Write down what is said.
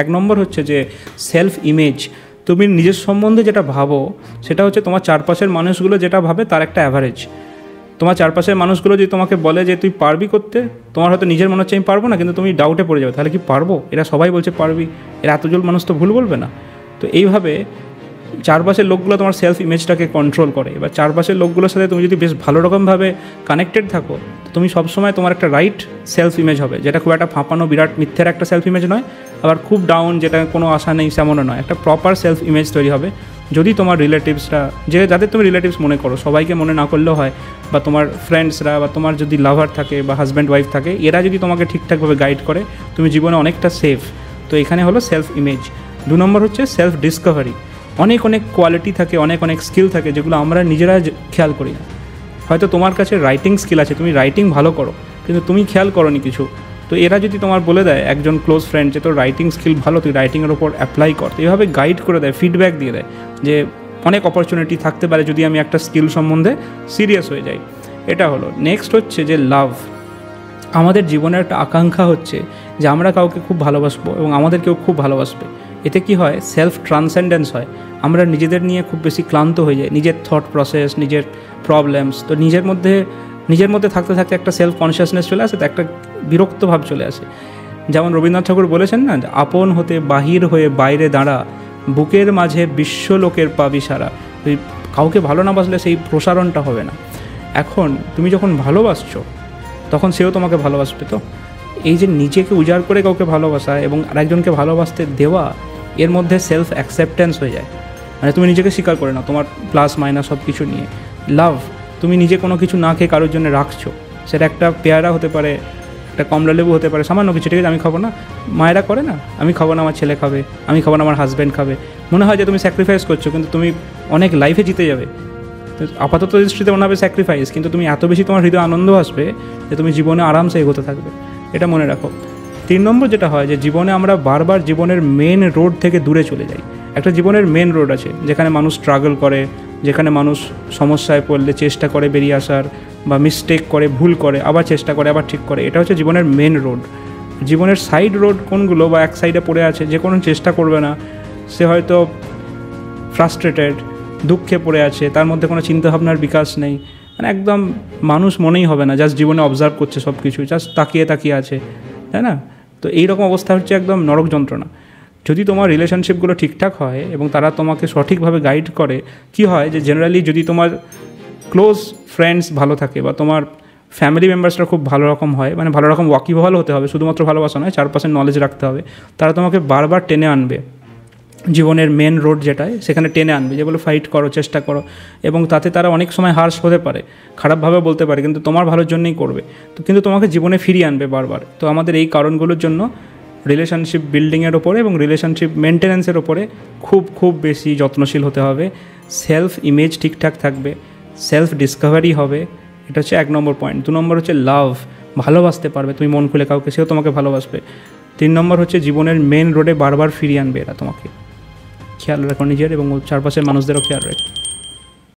এক নম্বর হচ্ছে যে সেলফ ইমেজ। তুমি নিজের সম্বন্ধে যেটা ভাবো সেটা হচ্ছে তোমার চারপাশের মানুষগুলো যেটা ভাবে তার একটা অ্যাভারেজ। তোমার চারপাশের মানুষগুলো যদি তোমাকে বলে যে তুই পারবি করতে, তোমার হয়তো নিজের মনে হচ্ছে আমি পারবো না, কিন্তু তুমি ডাউটে পড়ে যাবে, তাহলে কি পারবো, এরা সবাই বলছে পারবি, এরা এতজন মানুষ তো ভুল বলবে না। তো এইভাবে চারপাশের লোকগুলো তোমার সেলফ ইমেজটাকে কন্ট্রোল করে। এবার চারপাশের লোকগুলোর সাথে তুমি যদি বেশ ভালো রকমভাবে কানেক্টেড থাকো, তুমি সবসময় তোমার একটা রাইট সেলফ ইমেজ হবে, যেটা খুব একটা ফাঁপানো বিরাট মিথ্যের একটা সেলফ ইমেজ নয়, আবার খুব ডাউন যেটা কোনো আশা নেই সেমনও নয়, একটা প্রপার সেলফ ইমেজ তৈরি হবে। যদি তোমার রিলেটিভসরা, যাদের তুমি রিলেটিভস মনে করো, সবাইকে মনে না করলেও হয়, বা তোমার ফ্রেন্ডসরা, বা তোমার যদি লাভার থাকে বা হাজব্যান্ড ওয়াইফ থাকে, এরা যদি তোমাকে ঠিকঠাকভাবে গাইড করে, তুমি জীবনে অনেকটা সেফ। তো এখানে হলো সেলফ ইমেজ। 2 নম্বর হচ্ছে সেলফ ডিসকভারি। অনেক কোয়ালিটি থাকে, অনেক স্কিল থাকে যেগুলো আমরা নিজেরা খেয়াল করি না। হয়তো তোমার কাছে রাইটিং স্কিল আছে, তুমি রাইটিং ভালো করো, কিন্তু তুমি খেয়াল করোনি কিছু। তো এরা যদি তোমার বলে দেয়, একজন ক্লোজ ফ্রেন্ড, যে তোর রাইটিং স্কিল ভালো, তুই রাইটিংয়ের ওপর অ্যাপ্লাই কর, তো এইভাবে গাইড করে দেয়, ফিডব্যাক দিয়ে দেয় যে অনেক অপরচুনিটি থাকতে পারে যদি আমি একটা স্কিল সম্বন্ধে সিরিয়াস হয়ে যাই। এটা হলো। নেক্সট হচ্ছে যে লাভ। আমাদের জীবনের একটা আকাঙ্ক্ষা হচ্ছে যে আমরা কাউকে খুব ভালোবাসবো এবং আমাদের কেউ খুব ভালোবাসবে। এতে কি হয়, সেলফ ট্রান্সেন্ডেন্স হয়। আমরা নিজেদের নিয়ে খুব বেশি ক্লান্ত হয়ে যাই, নিজের থট প্রসেস, নিজের প্রবলেমস, তো নিজের মধ্যে থাকতে থাকতে একটা সেলফ কনসিয়াসনেস চলে আসে, তো একটা বিরক্ত ভাব চলে আসে। যেমন রবীন্দ্রনাথ ঠাকুর বলেছেন না, আপন হতে বাহির হয়ে বাইরে দাঁড়া, বুকের মাঝে বিশ্বলোকের পাবি সারা। তুই কাউকে ভালো না বাসলে সেই প্রসারণটা হবে না। এখন তুমি যখন ভালোবাসছো, তখন সেও তোমাকে ভালোবাসবে। তো এই যে নিজেকে উজাড় করে কাউকে ভালোবাসা এবং আরেকজনকে ভালোবাসতে দেওয়া, এর মধ্যে সেলফ অ্যাকসেপ্টেন্স হয়ে যায়। মানে তুমি নিজেকে স্বীকার করে না তোমার প্লাস মাইনাস সব কিছু নিয়ে। লাভ, তুমি নিজে কোনো কিছু না খেয়ে কারোর জন্য রাখছো, সেটা একটা পেয়ারা হতে পারে, একটা কমলালেবু হতে পারে, সামান্য কিছু, ঠিক আছে আমি খাবো না, মায়েরা করে না, আমি খাবো না, আমার ছেলে খাবে, আমি খাবো না, আমার হাজব্যান্ড খাবে। মনে হয় যে তুমি স্যাক্রিফাইস করছো, কিন্তু তুমি অনেক লাইফে জিতে যাবে। আপাতত দৃষ্টিতে মনে হবে স্যাক্রিফাইস, কিন্তু তুমি এত বেশি তোমার হৃদয় আনন্দ আসবে যে তুমি জীবনে আরামসে এগোতে থাকবে। এটা মনে রাখো। 3 নম্বর যেটা হয় যে জীবনে আমরা বারবার জীবনের মেন রোড থেকে দূরে চলে যাই। একটা জীবনের মেন রোড আছে যেখানে মানুষ স্ট্রাগল করে, যেখানে মানুষ সমস্যায় পড়লে চেষ্টা করে বেরিয়ে আসার, বা মিস্টেক করে, ভুল করে, আবার চেষ্টা করে, আবার ঠিক করে। এটা হচ্ছে জীবনের মেন রোড। জীবনের সাইড রোড কোনগুলো, বা এক সাইডে পড়ে আছে, যে কোনো চেষ্টা করবে না, সে হয়তো ফ্রাস্ট্রেটেড, দুঃখে পড়ে আছে, তার মধ্যে কোনো চিন্তাভাবনার বিকাশ নেই, মানে একদম মানুষ মনেই হবে না, জাস্ট জীবনে অবজার্ভ করছে সব কিছু, জাস্ট তাকিয়ে আছে, তাই না? তো এইরকম অবস্থা হচ্ছে একদম নরক যন্ত্রণা। যদি তোমার রিলেশনশিপগুলো ঠিকঠাক হয় এবং তারা তোমাকে সঠিকভাবে গাইড করে, কি হয় যে জেনারেলি যদি তোমার ক্লোজ ফ্রেন্ডস ভালো থাকে, বা তোমার ফ্যামিলি মেম্বার্সরা খুব ভালো রকম হয়, মানে ভালো রকম ওয়াকিবহাল হতে হবে, শুধুমাত্র ভালোবাসা নয়, 4% নলেজ রাখতে হবে, তারা তোমাকে বারবার টেনে আনবে জীবনের মেন রোড যেটায়, সেখানে টেনে আনবে, যে বলে ফাইট করো, চেষ্টা করো। এবং তাতে তারা অনেক সময় হার্শ হতে পারে, খারাপভাবে বলতে পারে, কিন্তু তোমার ভালোর জন্যই করবে। তো কিন্তু তোমাকে জীবনে ফিরিয়ে আনবে বারবার। তো আমাদের এই কারণগুলোর জন্য রিলেশনশিপ বিল্ডিংয়ের ওপরে এবং রিলেশনশিপ মেনটেন্যান্সের ওপরে খুব বেশি যত্নশীল হতে হবে। সেলফ ইমেজ ঠিকঠাক থাকবে, সেলফ ডিসকভারি হবে, এটা হচ্ছে 1 নম্বর পয়েন্ট। 2 নম্বর হচ্ছে লাভ, ভালোবাসতে পারবে তুমি মন খুলে কাউকে, সেও তোমাকে ভালোবাসবে। 3 নম্বর হচ্ছে জীবনের মেন রোডে বারবার ফিরিয়ে আনবে এরা তোমাকে। খেয়াল রাখো নিজের এবং চারপাশের মানুষদেরও খেয়াল রাখো।